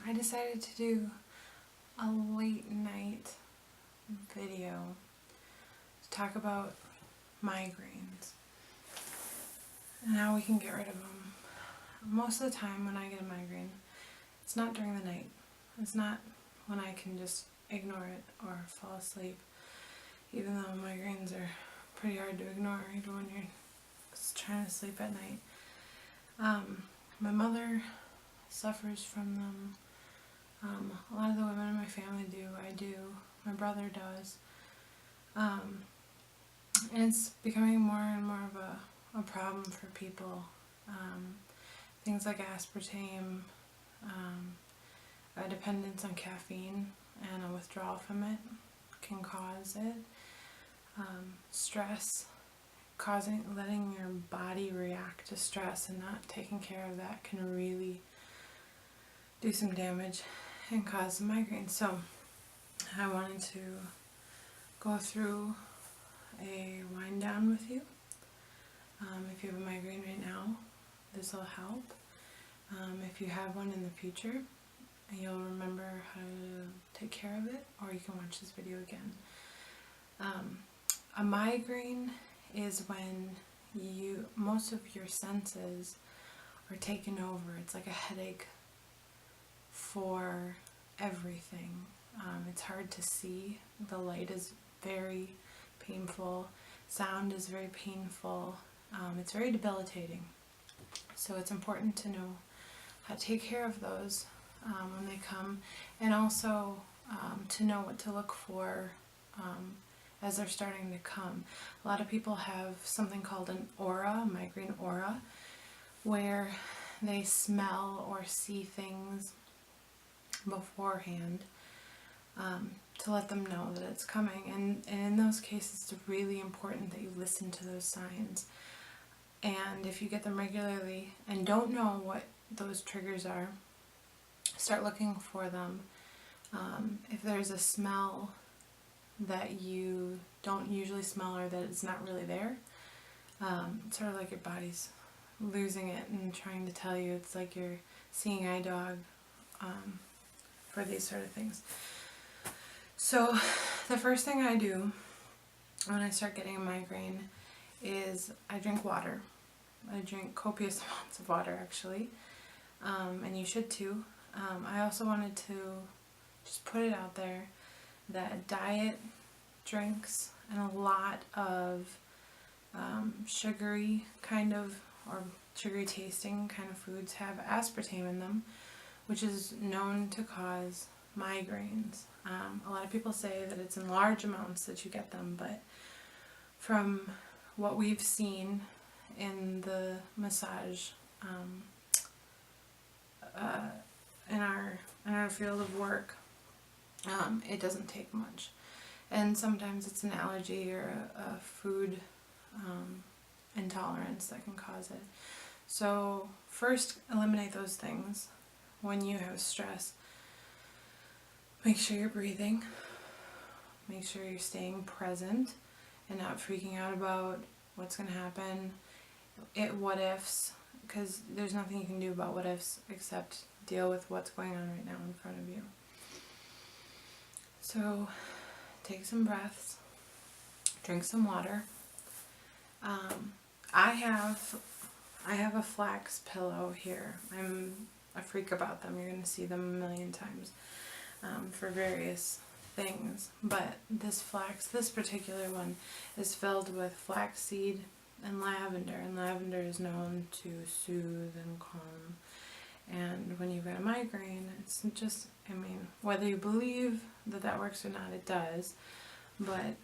I decided to do a late night video to talk about migraines and how we can get rid of them. Most of the time when I get a migraine, it's not during the night. It's not when I can just ignore it or fall asleep, even though migraines are pretty hard to ignore even when you're trying to sleep at night. My mother suffers from them. A lot of the women in my family do. I do. My brother does. And it's becoming more and more of a problem for people. Things like aspartame, a dependence on caffeine and a withdrawal from it can cause it. Stress, letting your body react to stress and not taking care of that can really do some damage and cause migraines. So I wanted to go through a wind down with you. If you have a migraine right now, this will help. If you have one in the future, you'll remember how to take care of it, or you can watch this video again. A migraine is when most of your senses are taken over. It's like a headache for everything. It's hard to see. The light is very painful. Sound is very painful. It's very debilitating. So it's important to know how to take care of those when they come, and also to know what to look for as they're starting to come. A lot of people have something called an aura, migraine aura, where they smell or see things beforehand to let them know that it's coming. And in those cases, it's really important that you listen to those signs. And if you get them regularly and don't know what those triggers are, start looking for them. If there's a smell that you don't usually smell or that it's not really there, it's sort of like your body's losing it and trying to tell you. It's like you're seeing eye dog for these sort of things. So the first thing I do when I start getting a migraine is I drink water. I drink copious amounts of water, actually, and you should too. I also wanted to just put it out there that diet drinks and a lot of sugary kind of, or sugary tasting kind of foods have aspartame in them, which is known to cause migraines. A lot of people say that it's in large amounts that you get them, but from what we've seen in the massage in our field of work, it doesn't take much, and sometimes it's an allergy or a food intolerance that can cause it. So first, eliminate those things. When you have stress, make sure you're breathing, make sure you're staying present and not freaking out about what's going to happen, what ifs, because there's nothing you can do about what ifs except deal with what's going on right now in front of you. So take some breaths, drink some water. I have a flax pillow here. I'm a freak about them. You're going to see them a million times for various things. But this particular one is filled with flaxseed and lavender is known to soothe and calm. And when you've got a migraine, it's just, whether you believe that works or not, it does. But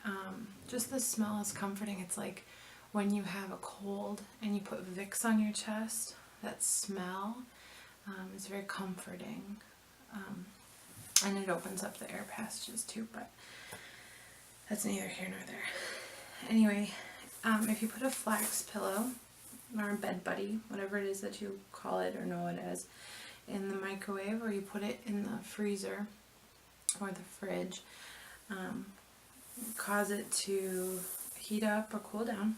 just the smell is comforting. It's like when you have a cold and you put Vicks on your chest, that smell is very comforting. And it opens up the air passages too, but that's neither here nor there. Anyway, if you put a flax pillow or a bed buddy, whatever it is that you call it or know it as, in the microwave, or you put it in the freezer or the fridge, cause it to heat up or cool down,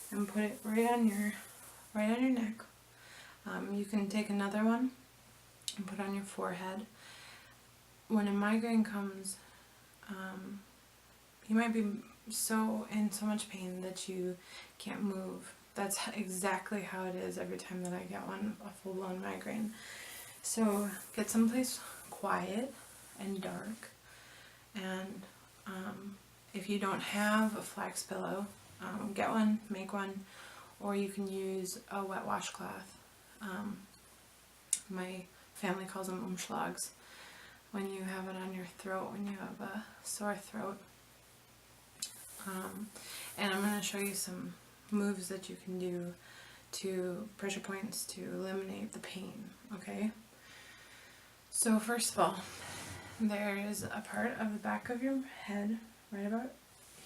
and put it right on your neck. You can take another one and put on your forehead. When a migraine comes, you might be in so much pain that you can't move. That's exactly how it is every time that I get a full-blown migraine. So get someplace quiet and dark, and if you don't have a flax pillow, get one, make one, or you can use a wet washcloth. My family calls them umschlags. When you have it on your throat, when you have a sore throat. And I'm going to show you some moves that you can do to pressure points to eliminate the pain, okay? So first of all, there is a part of the back of your head, right about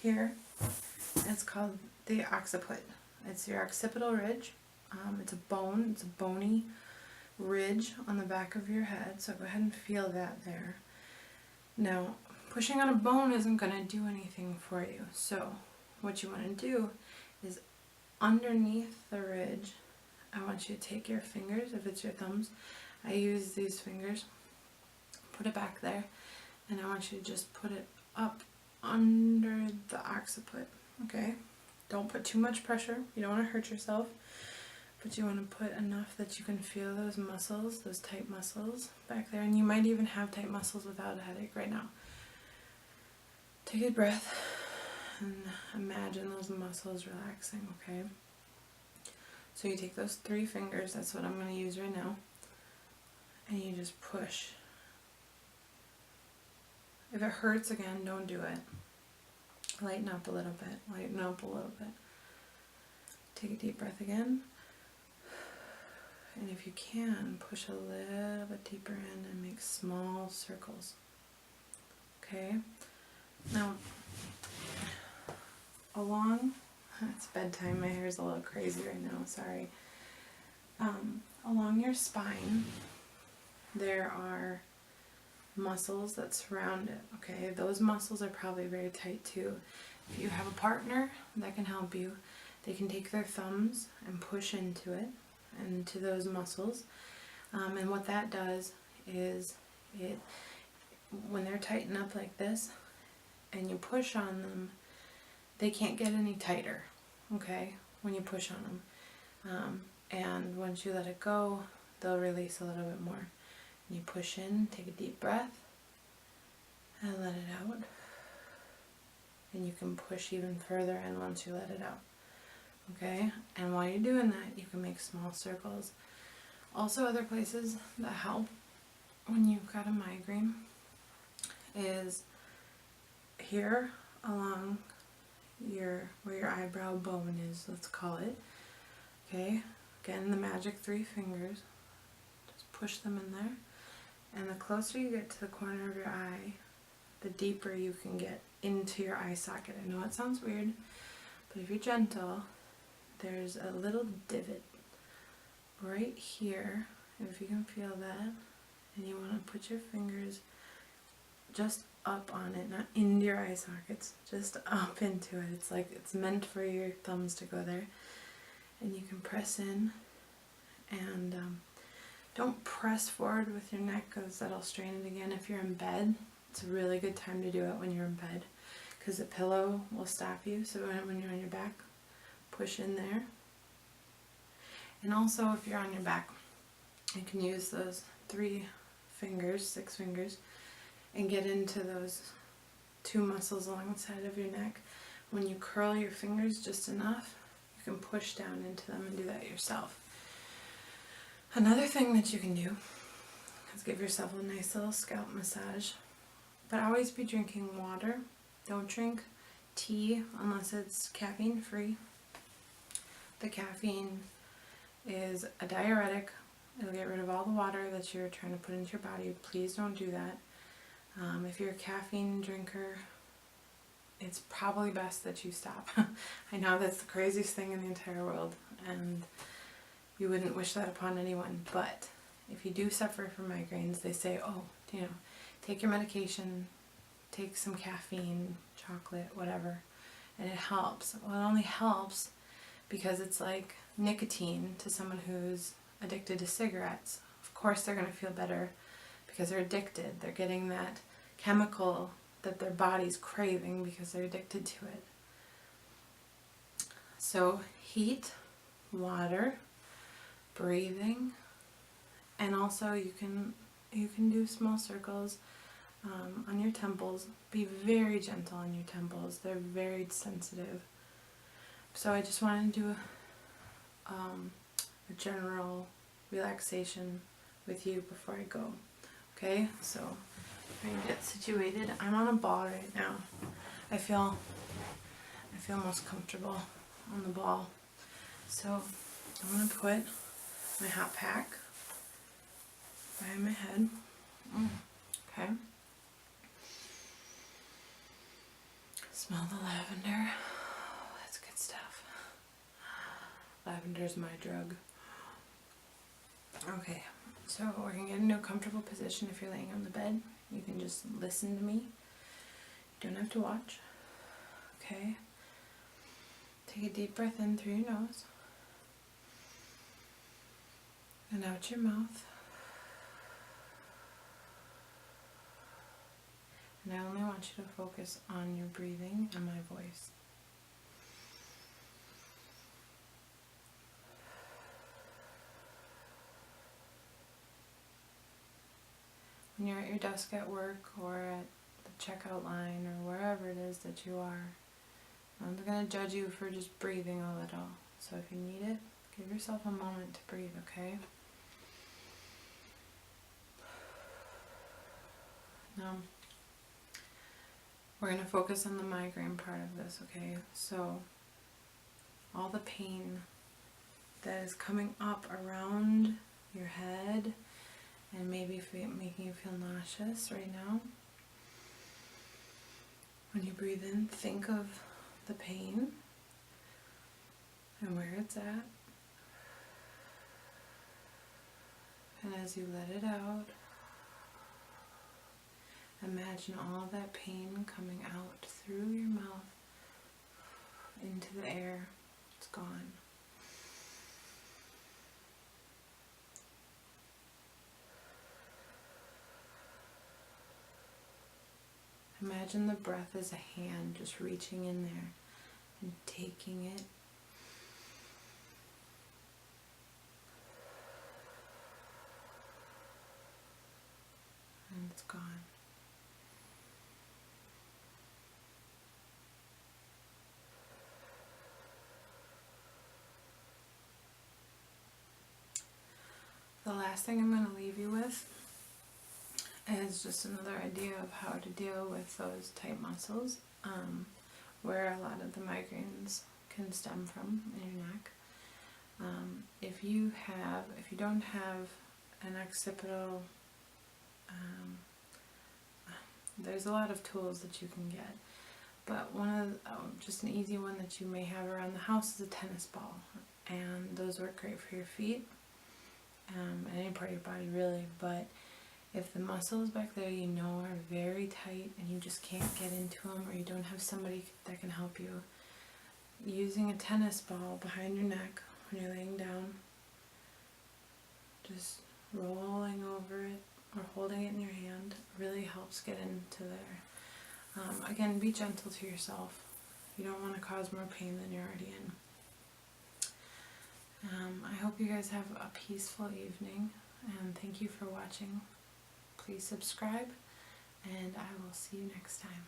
here. It's called the occiput. It's your occipital ridge. It's a bony ridge on the back of your head, so go ahead and feel that there. Now, pushing on a bone isn't going to do anything for you, so what you want to do is underneath the ridge, I want you to take your fingers, if it's your thumbs, I use these fingers, put it back there, and I want you to just put it up under the occiput, okay? Don't put too much pressure, you don't want to hurt yourself, but you want to put enough that you can feel those muscles, those tight muscles back there, and you might even have tight muscles without a headache right now. Take a breath and imagine those muscles relaxing, okay? So you take those 3 fingers, that's what I'm going to use right now, and you just push. If it hurts again, don't do it. Lighten up a little bit, lighten up a little bit. Take a deep breath again. And if you can, push a little bit deeper in and make small circles. Okay? Now, it's bedtime, my hair's a little crazy right now, sorry. Along your spine, there are muscles that surround it, okay? Those muscles are probably very tight too. If you have a partner that can help you, they can take their thumbs and push into it, into those muscles, and what that does is when they're tightened up like this and you push on them, they can't get any tighter, okay, when you push on them, and once you let it go, they'll release a little bit more. And you push in, take a deep breath and let it out, and you can push even further in once you let it out. Okay, and while you're doing that, you can make small circles. Also, other places that help when you've got a migraine is here along where your eyebrow bone is, let's call it. Okay, again, the magic 3 fingers, just push them in there, and the closer you get to the corner of your eye, the deeper you can get into your eye socket. I know it sounds weird, but if you're gentle, there's a little divot right here, if you can feel that, and you want to put your fingers just up on it, not into your eye sockets, just up into it. It's like it's meant for your thumbs to go there, and you can press in, and don't press forward with your neck because that'll strain it again. If you're in bed, it's a really good time to do it when you're in bed because the pillow will stop you, so when you're on your back, push in there. And also, if you're on your back, you can use those 6 fingers, and get into those 2 muscles along the side of your neck. When you curl your fingers just enough, you can push down into them and do that yourself. Another thing that you can do is give yourself a nice little scalp massage, but always be drinking water. Don't drink tea unless it's caffeine free. The caffeine is a diuretic. It'll get rid of all the water that you're trying to put into your body. Please don't do that. If you're a caffeine drinker, it's probably best that you stop. I know that's the craziest thing in the entire world, and you wouldn't wish that upon anyone, but if you do suffer from migraines, they say, oh, take your medication, take some caffeine, chocolate, whatever, and it helps. Well, it only helps because it's like nicotine to someone who's addicted to cigarettes. Of course they're going to feel better because they're addicted. They're getting that chemical that their body's craving because they're addicted to it. So heat, water, breathing, and also you can do small circles on your temples. Be very gentle on your temples. They're very sensitive. So I just wanted to do a general relaxation with you before I go. Okay, so I'm going to get situated. I'm on a ball right now. I feel most comfortable on the ball. So I'm going to put my hot pack behind my head. Okay. Smell the lavender. Oh, that's good stuff. Lavender's my drug. Okay, so we're going to get into a comfortable position. If you're laying on the bed, you can just listen to me. You don't have to watch. Okay. Take a deep breath in through your nose and out your mouth. And I only want you to focus on your breathing and my voice. When you're at your desk at work or at the checkout line or wherever it is that you are, I'm not going to judge you for just breathing a little. So if you need it, give yourself a moment to breathe, okay? Now, we're going to focus on the migraine part of this, okay? So, all the pain that is coming up around your head and maybe making you feel nauseous right now. When you breathe in, think of the pain and where it's at. And as you let it out, imagine all that pain coming out through your mouth into the air. It's gone. Imagine the breath as a hand just reaching in there and taking it. And it's gone. The last thing I'm going to leave you with is just another idea of how to deal with those tight muscles, where a lot of the migraines can stem from in your neck. If you don't have an occipital, there's a lot of tools that you can get, but just an easy one that you may have around the house is a tennis ball, and those work great for your feet, and any part of your body really, but if the muscles back there are very tight and you just can't get into them, or you don't have somebody that can help you, using a tennis ball behind your neck when you're laying down, just rolling over it or holding it in your hand really helps get into there. Again, be gentle to yourself. You don't want to cause more pain than you're already in. I hope you guys have a peaceful evening, and thank you for watching. Please subscribe, and I will see you next time.